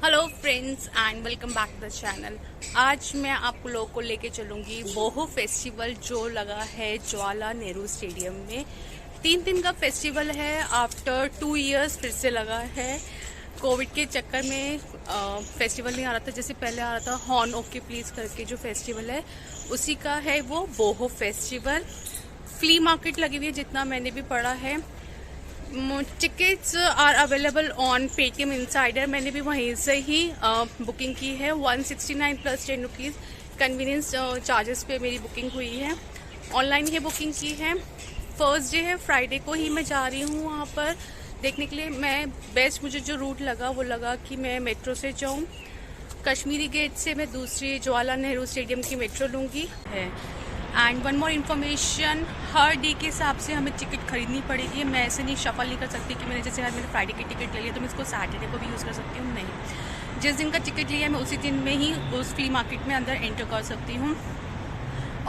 Hello friends and welcome back to the channel. आज मैं आप लोगों को लेके चलूंगी बोहो फेस्टिवल जो लगा है जवाहरलाल नेहरू स्टेडियम में। 3 दिन का फेस्टिवल है। आफ्टर 2 इयर्स फिर से लगा है। कोविड के चक्कर में फेस्टिवल नहीं आ रहा था, जैसे पहले आ रहा था हॉर्न ओके प्लीज करके जो फेस्टिवल है उसी का है वो बोहो फेस्टिवल। फ्ली मार्केट लगी हुई है जितना मैंने भी पढ़ा है। Tickets are available on Paytm Insider. मैंने भी वहीं से ही बुकिंग की है। 169 प्लस 10 रुपीज़ कन्वीनियंस चार्जेस पे मेरी बुकिंग हुई है। ऑनलाइन ही बुकिंग की है। फर्स्ट डे है, फ्राइडे को ही मैं जा रही हूँ वहाँ पर देखने के लिए। मैं बेस्ट मुझे जो रूट लगा वो लगा कि मैं मेट्रो से जाऊँ। कश्मीरी गेट से मैं दूसरी जवाहरलाल नेहरू स्टेडियम की मेट्रो लूँगी है। And one more information, her day के हिसाब से हमें टिकट खरीदनी पड़ेगी। मैं ऐसे नहीं शफल नहीं कर सकती कि मैंने जैसे आज मैंने फ्राइडे की टिकट ले लिया तो मैं इसको सैटरडे को भी यूज़ कर सकती हूँ। नहीं, जिस दिन का टिकट लिया मैं उसी दिन में ही उस फ्ली मार्केट में अंदर एंटर कर सकती हूँ।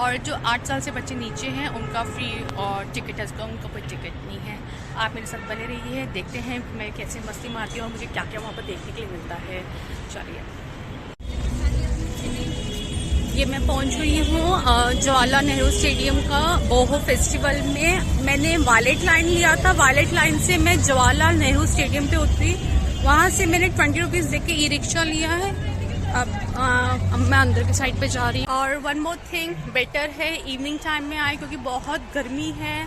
और जो 8 साल से बच्चे नीचे हैं उनका फ्री और टिकट है, उनका कोई टिकट नहीं है। आप मेरे साथ बने रहिए, देखते हैं मैं कैसे मस्ती मारती हूँ और मुझे क्या क्या वहाँ पर देखने के लिए मिलता है। चलिए, ये मैं पहुंच गई हूँ जवाहरलाल नेहरू स्टेडियम का बोहो फेस्टिवल में। मैंने वायलेट लाइन लिया था, वायलेट लाइन से मैं जवाहरलाल नेहरू स्टेडियम पे उतरी। वहाँ से मैंने 20 रुपीज़ दे के ई रिक्शा लिया है। अब मैं अंदर की साइड पे जा रही हूँ। और वन मोर थिंग, बेटर है इवनिंग टाइम में आए क्योंकि बहुत गर्मी है।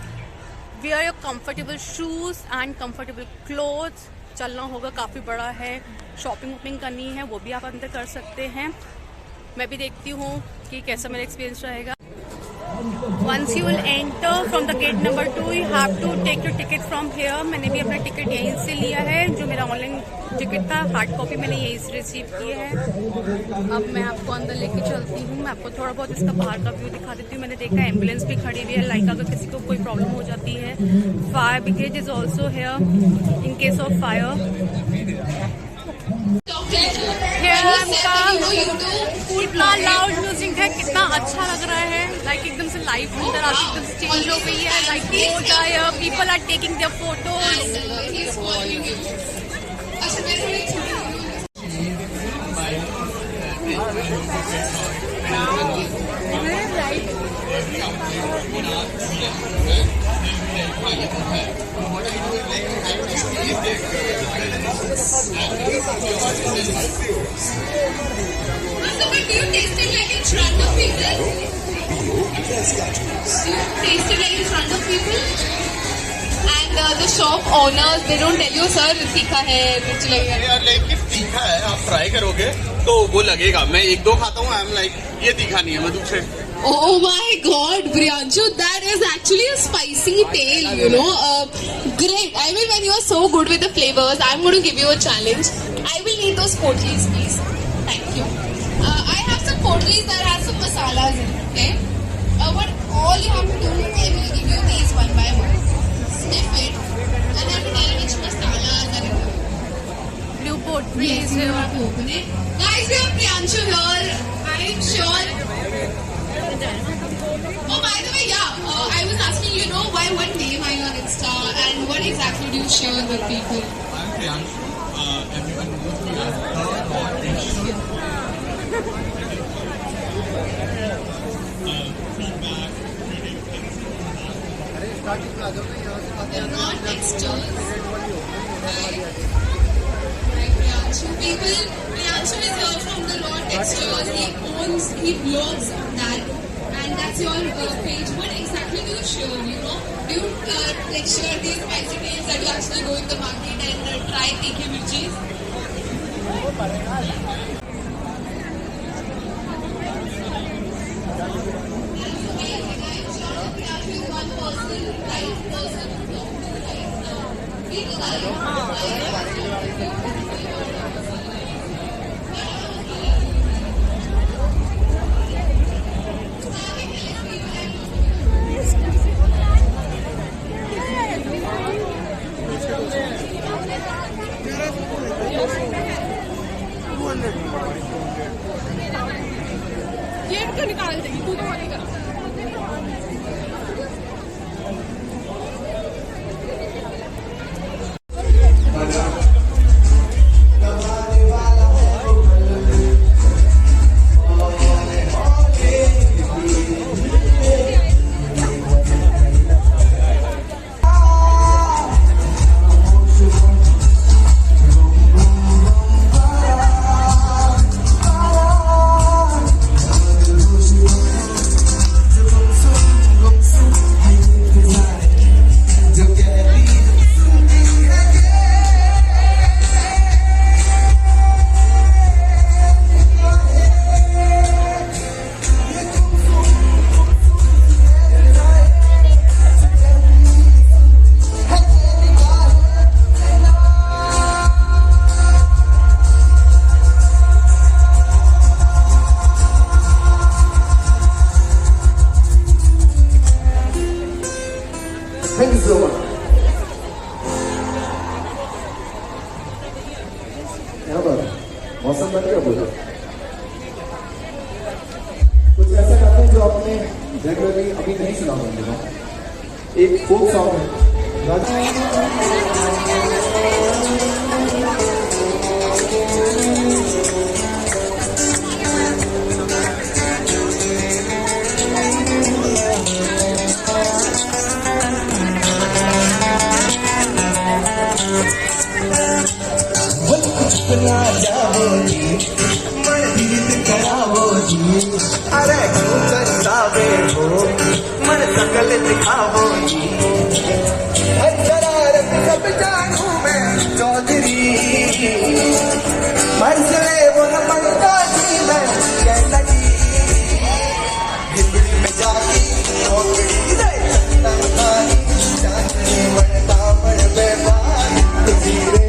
Wear your comfortable shoes and comfortable clothes. चलना होगा, काफ़ी बड़ा है। शॉपिंग वॉपिंग करनी है वो भी आप अंदर कर सकते हैं। मैं भी देखती हूँ कि कैसा मेरा एक्सपीरियंस रहेगा। Once you will enter from the gate number 2, you have to take your ticket from here. मैंने भी अपना टिकट यहीं से लिया है। जो मेरा ऑनलाइन टिकट था हार्ड कॉपी मैंने यहीं से रिसीव की है। अब मैं आपको अंदर लेके चलती हूँ। मैं आपको थोड़ा बहुत इसका बाहर का व्यू दिखा देती हूँ। मैंने देखा एम्बुलेंस भी खड़ी हुई है, लाइक अगर किसी को कोई प्रॉब्लम हो जाती है। Fire brigade is also here in case of fire. कितना लाउड म्यूजिक है, कितना अच्छा लग रहा है। लाइक एकदम से लाइफ अंदर आके एकदम से चेंज हो गई है। Like people are taking their photos. Do you taste it like in front of people? Do you taste it like in front of people? And the shop owners, they don't tell you, sir, तीखा है, मिर्च लगेगा। यार लेकिन तीखा है, आप try करोगे तो वो लगेगा। मैं 1-2 खाता हूँ, आई एम लाइक ये तीखा नहीं है, मैं दूसरे। Oh my God, Priyanshu, that is actually a spicy tail, you know. Great. I mean, when you are so good with the flavors, I'm going to give you a challenge. I will need those potlis, please. Thank you. I have some potlis that have some masalas in it, okay? What all you have to do, I will give you these one by one. Sniff it, and then tell which masalas are in it. Blue pottery Yes, you have to open it. Guys, we have Priyanshu here. I'm sure. Oh, by the way, yeah, I was asking, you know, what name are you on Insta and what exactly do you share with people? I'm Priyanshu. Everyone knows me as Third or Feedback. They're not textures. Right, Priyanshu. Priyanshu is here from the Raw Textures. He blogs on that. And that's your page. What exactly do you share, you know? Do you like share these spicy tales that you actually go in the market and try tikhe mirchis? Gate को निकाल देगी तू तो बोलेगा। पर मौसम बन गया बोला कुछ ऐसा गाते हैं जो आपने रेगुलरली अभी नहीं सुना होंगे। एक फोक सॉन्ग है जाओ जी मन गीत करावो जी अरे क्यों करतावे हो मन सकल दिखावो जी हर शरारत सब जानू मैं चौधरी मरसले वो न बनता जी मैं कह लगी हिंदी में जागी नौकरी दे तनखानी चांदनी बनता बड़ बेबान तुझीरे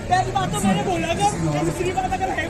पहली बात तो मैंने बोला था, दूसरी बात अगर है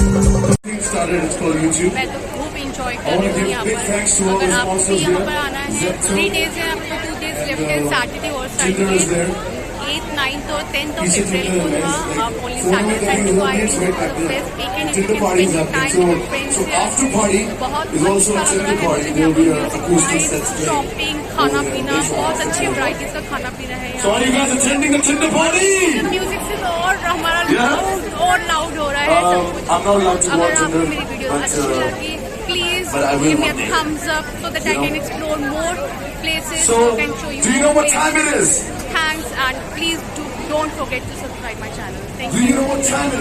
It's called YouTube. मैं तो खूब इंजॉय I कर want रही to हूँ give यहाँ big thanks to पर। all अगर the आपको sponsors यहाँ here. पर आना है, Zepto, 3 days है, आपको 2 days लेफ्ट है, सैटरडे और Jinder is Sunday. there. 8th, 9th और 10th ऑफ Each of अप्रैल को them था। is आप ओनली like सैटरडे संडे को आए it's right back there. Best weekend Jinder party is happening. So after party बहुत is also a अच्छा लग Jinder रहा party. है। There will be यहाँ a पर acoustic set today. शॉपिंग, खाना over there. पीना, Thanks for बहुत watching. अच्छी वैरायटीज का खाना पीना है So यहाँ। are you guys attending the Jinder party? Music से और हमारा Yeah. और लाउड हो रहा है सब कुछ। I'm not allowed to अगर watch आपको Jinder, मेरी वीडियो but, अच्छी लगी, please but I will give me a one day. thumbs up so that I You know? can explore more places. So, I can show you do you know more what time places. it is? Thanks, and please don't forget to subscribe my channel. Thank Do you. you know what time it is?